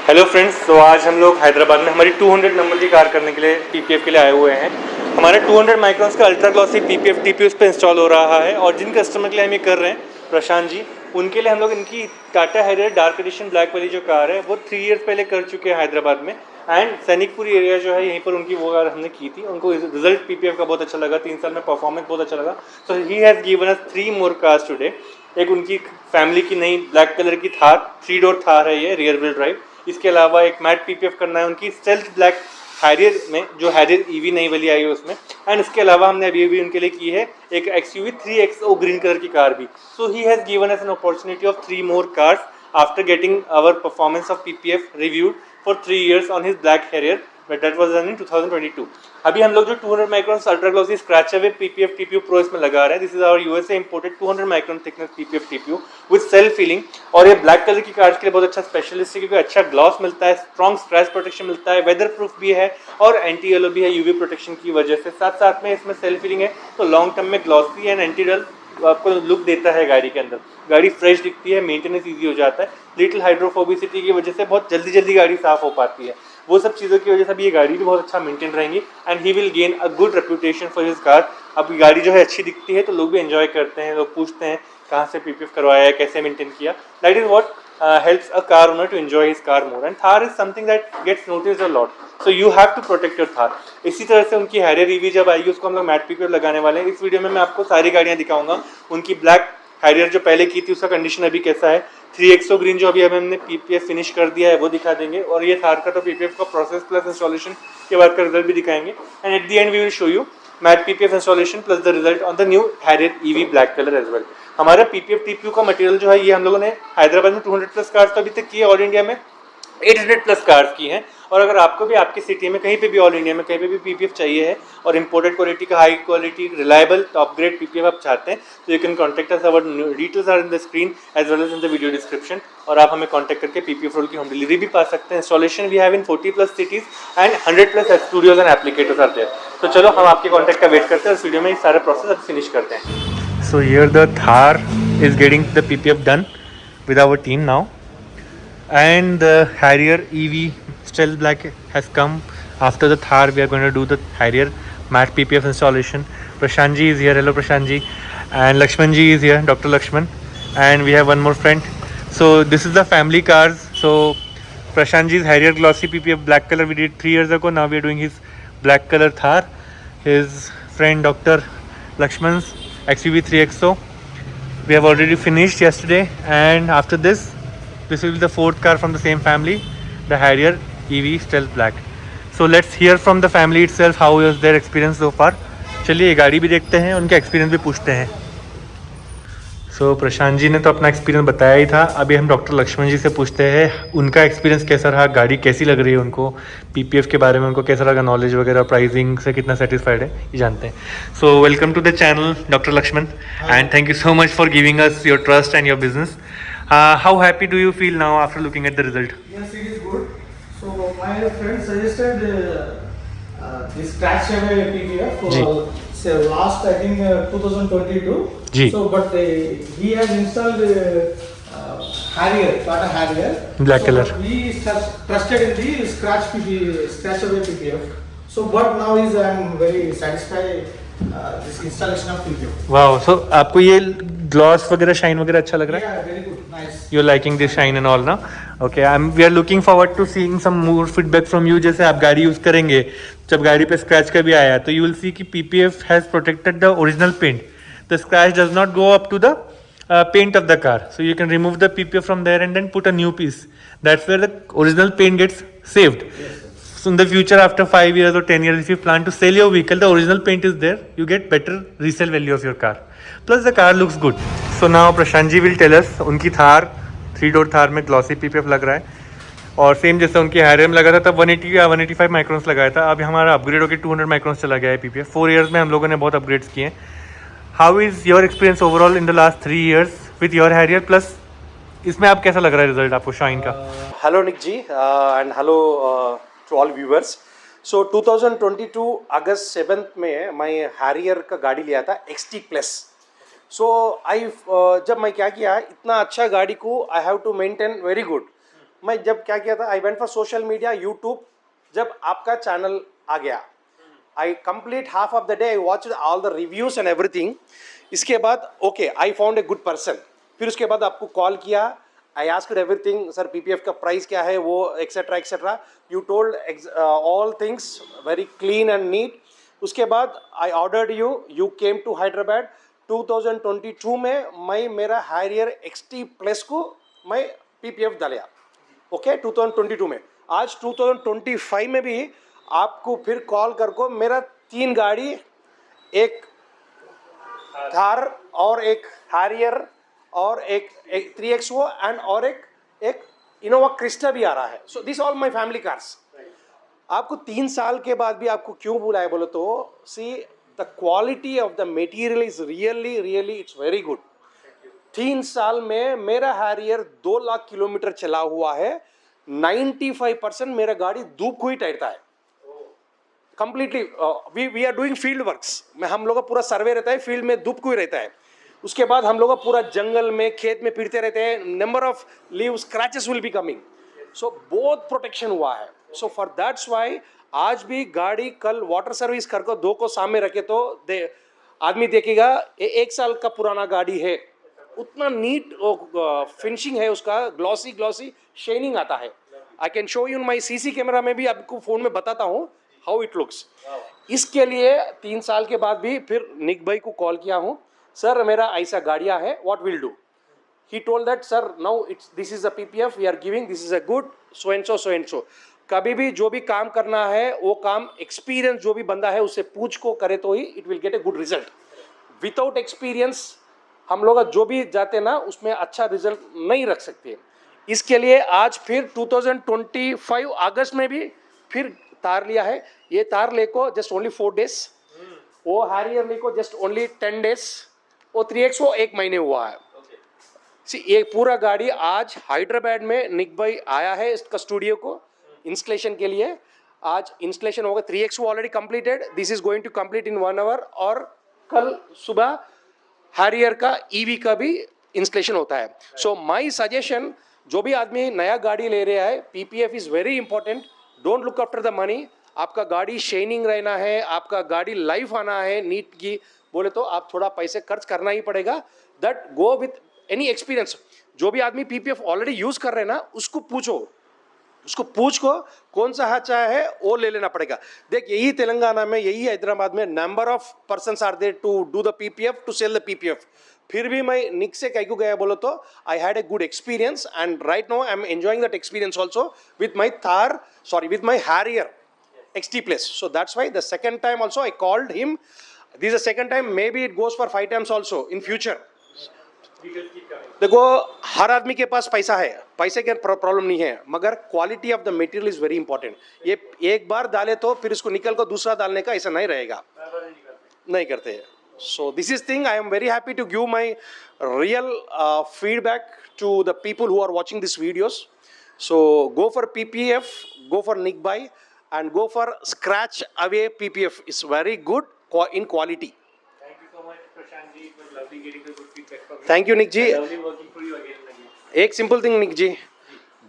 Hello friends, तो आज हम लोग हैदराबाद में हमारी 200 नंबर की कार करने के लिए पीपीएफ के लिए आए हुए हैं। हमारे 200 माइक्रॉन्स का अल्ट्रा ग्लॉसी पीपीएफ टीपीयू पे इंस्टॉल हो रहा है और जिन कस्टमर के लिए हम ये कर रहे हैं, प्रशांत जी, उनके लिए हम लोग इनकी Tata Harrier dark edition black वाली जो कार है वो 3 इयर्स पहले कर चुके हैं हैदराबाद में। एंड सैनिकपुरी एरिया जो है यहीं पर उनकी वो कार हमने की थी। उनको रिजल्ट पीपीएफ का बहुत अच्छा लगा, 3 साल में परफॉर्मेंस बहुत अच्छा लगा। So he has given us 3 more cars today. एक उनकी फैमिली की नई ब्लैक कलर की थार, 3 डोर थार है ये, रियर व्हील ड्राइव। इसके अलावा एक मैट पीपीएफ करना है उनकी स्टेल्थ ब्लैक हैरियर में, जो हैरियर ईवी नई वाली आई है उसमें। एंड इसके अलावा हमने अभी भी उनके लिए की है एक एक्सयूवी 3XO ग्रीन कलर की कार भी। So he has given us an opportunity of 3 more cars after getting our performance of PPF reviewed for 3 years on his black Harrier, but that was done in 2022। अभी हम लोग जो 200 micron ultra glossy scratch away PPF TPU pro इसमें लगा रहे हैं। This is our USA imported 200 micron thickness PPF TPU with self feeling. और ये ब्लैक कलर की कार्ड्स के लिए बहुत अच्छा स्पेशलिस्ट है क्योंकि अच्छा ग्लॉस मिलता है, स्ट्रॉन्ग स्क्रैच प्रोटेक्शन मिलता है, वेदर प्रूफ भी है और एंटी येलो भी है यूवी प्रोटेक्शन की वजह से। साथ साथ में इसमें सेल्फ फीलिंग है तो लॉन्ग टर्म में ग्लॉसी एंड एंटी डल आपको लुक देता है गाड़ी के अंदर। गाड़ी फ्रेश दिखती है, मेंटेनेंस इजी हो जाता है, लिटिल हाइड्रोफोबिसिटी की वजह से बहुत जल्दी जल्दी गाड़ी साफ हो पाती है। वो सब चीज़ों की वजह से अभी ये गाड़ी भी बहुत अच्छा मेंटेन रहेंगी and he will gain a good reputation for his car. अब गाड़ी जो है अच्छी दिखती है तो लोग भी एंजॉय करते हैं, लोग पूछते हैं कहाँ से पीपीएफ करवाया है, कैसे मेंटेन किया। That is what helps a car owner to enjoy his car more, and Thar is something that gets noticed a lot, so you have to protect your Thar। इसी तरह से उनकी Harrier EV जब आएगी उसको हम लोग मैट पीपीएफ लगाने वाले हैं। इस वीडियो में मैं आपको सारी गाड़ियाँ दिखाऊंगा। उनकी ब्लैक Harrier जो पहले की थी उसका कंडीशन अभी कैसा है, 3XO ग्रीन जो अभी हमने पीपीएफ फिनिश कर दिया है वो दिखा देंगे, और ये थार का तो पीपीएफ का प्रोसेस प्लस इंस्टॉलेशन के बाद का रिजल्ट भी दिखाएंगे। And at the end we will show you matte PPF installation plus the result on the new Harrier EV black colour as well. हमारा पीपीएफ टीपीयू का मटेरियल जो है ये हम लोगों ने हैदराबाद में 200 प्लस कार्स तो अभी तक की है, ऑल इंडिया में 800 प्लस कार्स की हैं। और अगर आपको भी आपकी सिटी में कहीं पे भी ऑल इंडिया में कहीं पे भी पीपीएफ चाहिए है और इंपोर्टेड क्वालिटी का high quality reliable top grade PPF आप चाहते हैं तो you can contact us. Our details are in the screen as well as in the video description, और आप हमें कॉन्टैक्ट करके पीपीएफ रोल की होम डिलीवरी भी पा सकते हैं। Installation we have in 40 plus cities and 100 plus studios and applicators are there. तो चलो हम आपके कॉन्टैक्ट का वेट करते हैं, इस वीडियो में सारा प्रोसेस अब फिनिश करते हैं। So here the Thar is getting the PPF done with our team now, and the Harrier EV stealth black has come after the Thar. We are going to do the Harrier matte PPF installation. Prashant ji is here. Hello Prashant ji, and Lakshman ji is here, Dr. Lakshman, and we have one more friend. So this is the family cars. So Prashant ji's Harrier glossy PPF black color we did 3 years ago. Now we are doing his black color Thar. His friend Dr. Lakshman's XUV 3XO we have already finished yesterday, and after this will be the 4th car from the same family, the Harrier EV stealth black. So let's hear from the family itself how was their experience so far. चलिए ये गाड़ी भी देखते हैं, उनके experience भी पूछते हैं। सो प्रशांत जी ने तो अपना एक्सपीरियंस बताया ही था, अभी हम डॉक्टर लक्ष्मण जी से पूछते हैं उनका एक्सपीरियंस कैसा रहा, गाड़ी कैसी लग रही है उनको, पीपीएफ के बारे में उनको कैसा लगा, नॉलेज वगैरह, प्राइसिंग से कितना सेटिस्फाइड है ये जानते हैं। So welcome to the channel doctor Laxman, and thank you so much for giving us your trust and your business. How happy do you feel now after looking at the result? Yes, it is good. So my friend suggested this Skratchaway PPF for say last I think 2022. जी. So but he has installed Harrier, Tata Harrier. Black color. We trusted in the Skratchaway PPF. So but now is I am very satisfied this installation of PPF. Wow, so आपको ये gloss वगैरह shine वगैरह अच्छा लग रहा है? Yeah, very good, nice. You're liking this shine and all ना? Okay, we are looking forward to seeing some more feedback from you। जैसे आप गाड़ी यूज़ करेंगे, जब गाड़ी पे स्क्रैच का भी आया तो you will see कि PPF has protected the original paint. The scratch does not go up to the paint of the car, so you can remove the PPF from there and then put a new piece. That's where the original paint gets saved. Yes, So in the future, after 5 years or 10 years, if you plan to sell your vehicle, the original paint is there, you get better resale value of your car. Plus the car looks good. So now Prashant ji will tell us उनकी Thar 3-door Thar में glossy PPF लग रहा है, और same जैसे उनकी Harrier में लगा था तब 180 या 185 माइक्रॉन्स लगाया था, अभी हमारा अपग्रेड होकर 200 माइक्रॉन्स चला गया है PPF। 4 years में हम लोगों ने बहुत अपग्रेड्स किए हैं। How is your experience overall in the last 3 years with your Harrier, plus इसमें आप कैसा लग रहा है रिजल्ट आपको शाइन का? Hello Nick ji, and hello to all viewers. So 2022 August 7th में मैं Harrier का गाड़ी लिया था XT Plus. So जब मैं क्या किया, इतना अच्छा गाड़ी को I have to maintain very good. मैं जब क्या किया था, I went for social media, YouTube, जब आपका चैनल आ गया, I complete half of the day, I watch all the reviews and everything. इसके बाद okay, I found a good person. फिर उसके बाद आपको कॉल किया, I asked everything, sir PPF का प्राइस क्या है, वो etcetera etcetera. You told all things very clean and neat. उसके बाद I ordered you, you came to Hyderabad. 2022 में मैं मेरा हैरियर एक्सटी प्लस को मैं पीपीएफ डालिया. ओके 2022 में. आज 2025 में भी आपको फिर कॉल कर को मेरा 3 गाड़ी, एक थार और एक हैरियर और एक 3XO एंड और एक इनोवा क्रिस्टा भी आ रहा है. So this all my family cars. आपको 3 साल के बाद भी आपको क्यों बुलाया बोलो तो, see the quality of the material is really really it's very good. 3 साल में मेरा हैरियर 2 लाख किलोमीटर चला हुआ है. 95% मेरा गाड़ी धूप को ही टहरता है completely. We are doing field works में, हम लोग का पूरा सर्वे रहता है, फील्ड में धूप को ही रहता है. उसके बाद हम लोग का पूरा जंगल में खेत में फिरते रहते हैं. Number of leave scratches will be coming. So बहुत प्रोटेक्शन हुआ है. सो फॉर दैट्स वाई आज भी गाड़ी कल वाटर सर्विस कर को 2 को सामने रखे तो आदमी देखेगा 1 साल का पुराना गाड़ी है, उतना नीट फिनिशिंग है उसका, ग्लॉसी ग्लॉसी शाइनिंग आता है. I can show you my CC camera में भी आपको फोन में बताता हूँ हाउ इट लुक्स. इसके लिए 3 साल के बाद भी फिर निक भाई को कॉल किया हूँ, सर मेरा ऐसा गाड़ियाँ है, what will do. He told that sir now it's this is a PPF we are giving, this is a good so and so and so. कभी भी जो भी काम करना है वो काम एक्सपीरियंस जो भी बंदा है उससे पूछ को करे तो ही it will get a good result. Without experience हम लोग जो भी जाते ना उसमें अच्छा रिजल्ट नहीं रख सकते. इसके लिए आज फिर 2025 अगस्त में भी फिर तार लिया है. ये तार लेको जस्ट ओनली 4 days, वो हैरियर लेको जस्ट ओनली 10 days, वो 3XO 1 महीने हुआ है. ये पूरा गाड़ी आज हैदराबाद में निक भाई आया है इसका स्टूडियो को इंस्टॉलेशन के लिए. आज इंस्टॉलेशन होगा. 3XO already completed, this is going to complete in 1 hour. और कल सुबह हैरियर का ईवी का भी इंस्टॉलेशन होता है. सो माय सजेशन, जो भी आदमी नया गाड़ी ले रहा है, PPF is very important. Don't look after the money. आपका गाड़ी शाइनिंग रहना है, आपका गाड़ी लाइफ आना है नीट की बोले तो आप थोड़ा पैसे खर्च करना ही पड़ेगा. That go with any experience. जो भी आदमी पीपीएफ ऑलरेडी यूज कर रहे हैं ना उसको पूछो, उसको पूछ को कौन सा अच्छा है वो ले लेना पड़ेगा. देख यही तेलंगाना में, यही हैदराबाद में number of persons are there to do the PPF, to sell the PPF. फिर भी मैं निक से कहीं को गया बोलो तो I had a good experience and right now I am enjoying that experience also with my Thar, sorry with my Harrier XT Plus. So that's why the second time also I called him. This is the second time, maybe it goes for 5 times also in future. देखो हर आदमी के पास पैसा है, पैसे के problem नहीं है, मगर quality of the material is very important. ये एक बार डाले तो फिर इसको निकल कर दूसरा डालने का ऐसा नहीं रहेगा, नहीं करते. So this is thing I am very happy to give my real feedback to the people who are watching this videos. So go for PPF, go for Nick Bhai and go for Skratchaway PPF. It's very good in quality. Thank you so much, Prashant ji. It was lovely getting the good feedback from you. Thank you, Nick ji. Lovely working for you again and again. एक simple thing निक जी,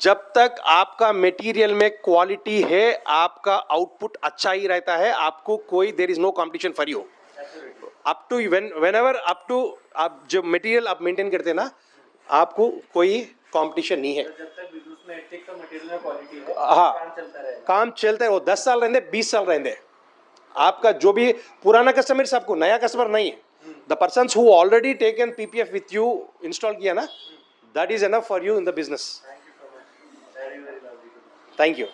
जब तक आपका material में quality है, आपका output अच्छा ही रहता है. आपको कोई there is no competition for you. Up to whenever up to आप जब मटेरियल आप मेंटेन करते हैं ना, आपको कोई कंपटीशन नहीं है. जब तक बिजनेस में एथिक्स और मटेरियल में क्वालिटी है, हाँ, काम चलता रहेगा. काम चलता है. वो 10 साल रहते, 20 साल रहते. आपका जो भी पुराना कस्टमर से आपको नया कस्टमर नहीं है. The persons who already taken PPF with you install किया ना, that is enough for you in the business. Thank you so much. Very, very lovely. Thank you.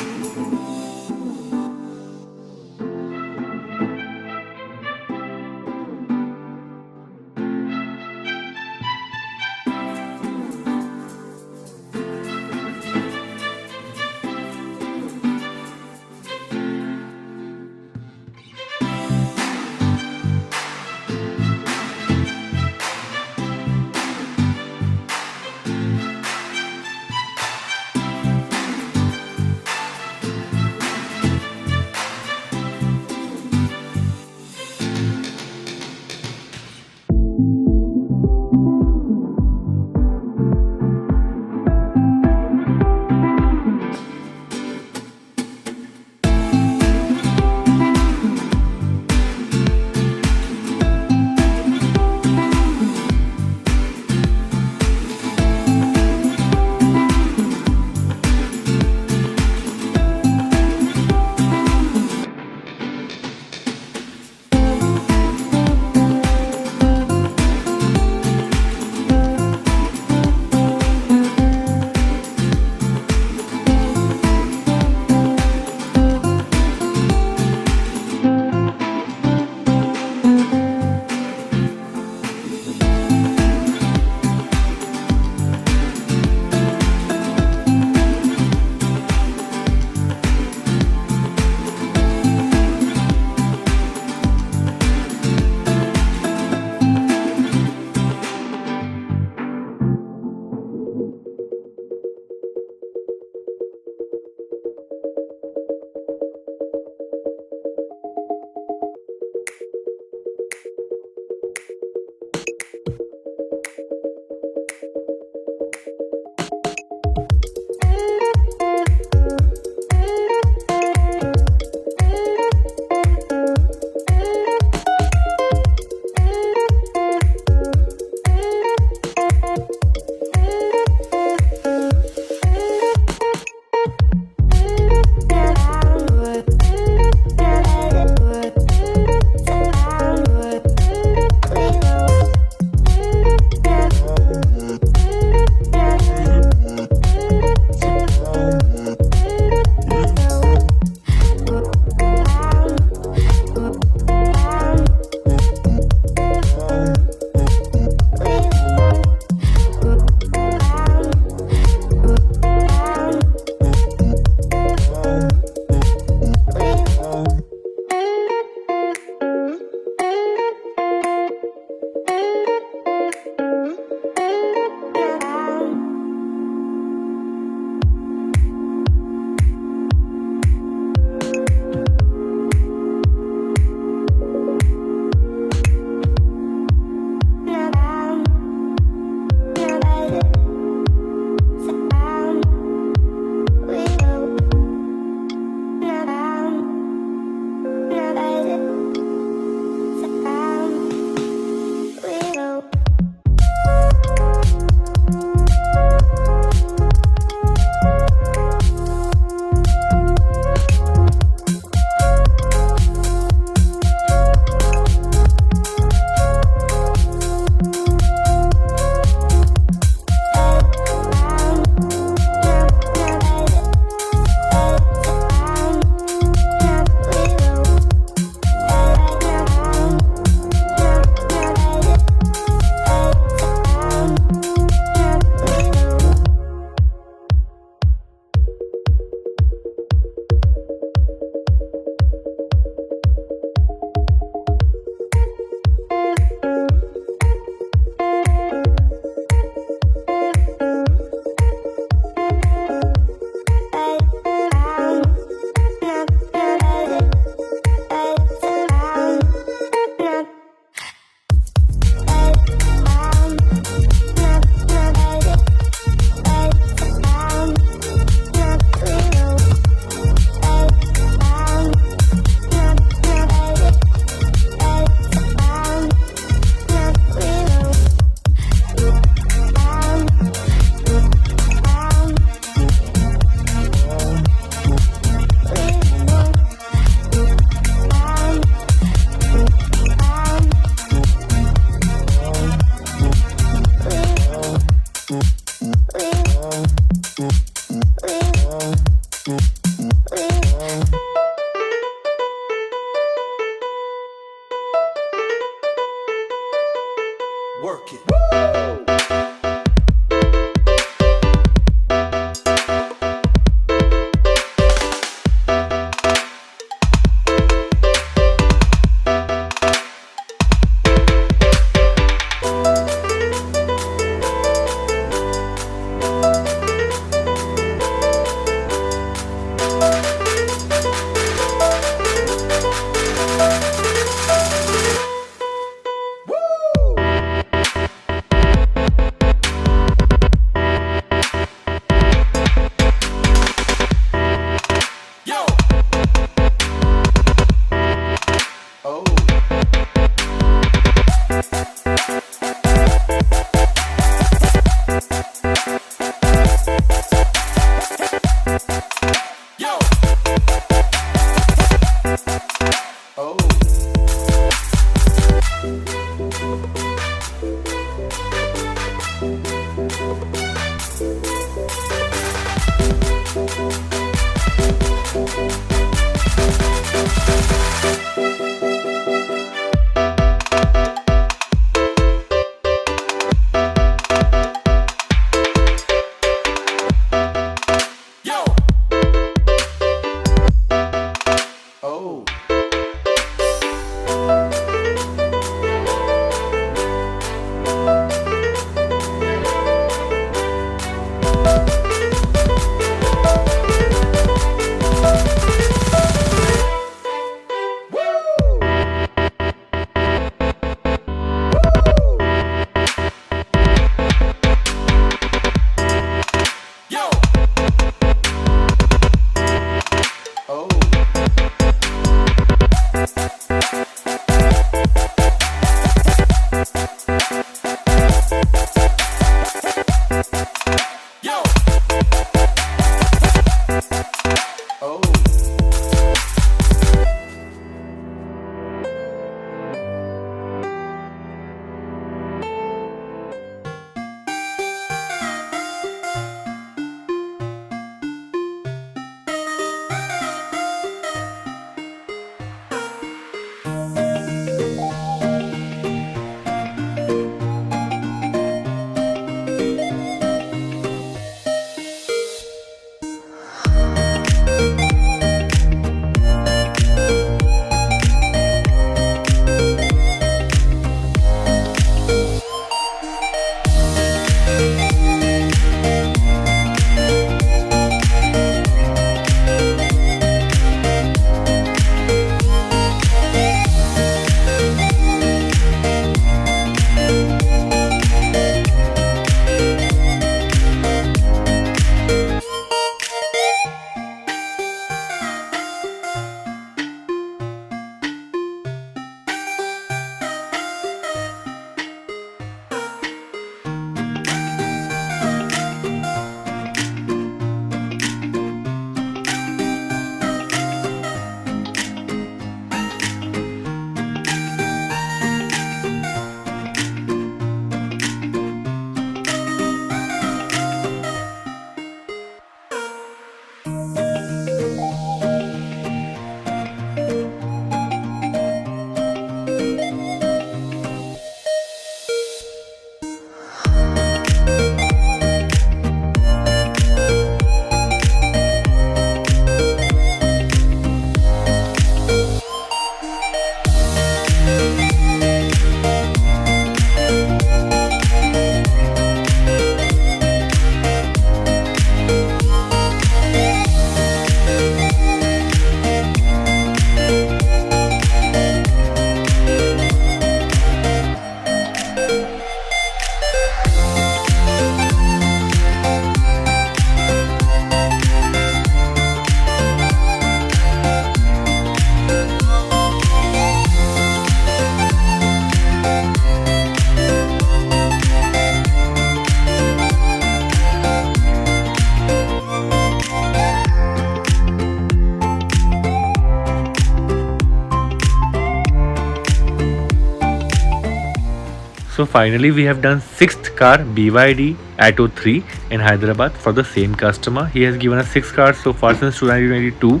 So finally we have done 6th car BYD Atto 3 in Hyderabad for the same customer. He has given us 6 cars so far since 2022.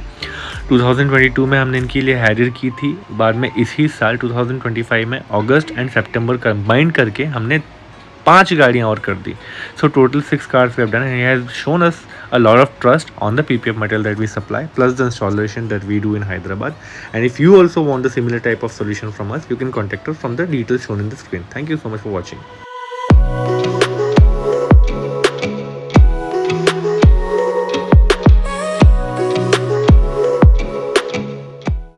2022 में हमने इनके लिए Harrier की थी, बाद में इसी साल 2025 में अगस्त एंड सितंबर कंबाइन करके हमने 5 गाड़ियाँ और कर दी. So total 6 cars we have done and he has shown us a lot of trust on the PPF material that we supply plus the installation that we do in Hyderabad. And if you also want the similar type of solution from us, you can contact us from the details shown in the screen. Thank you so much for watching.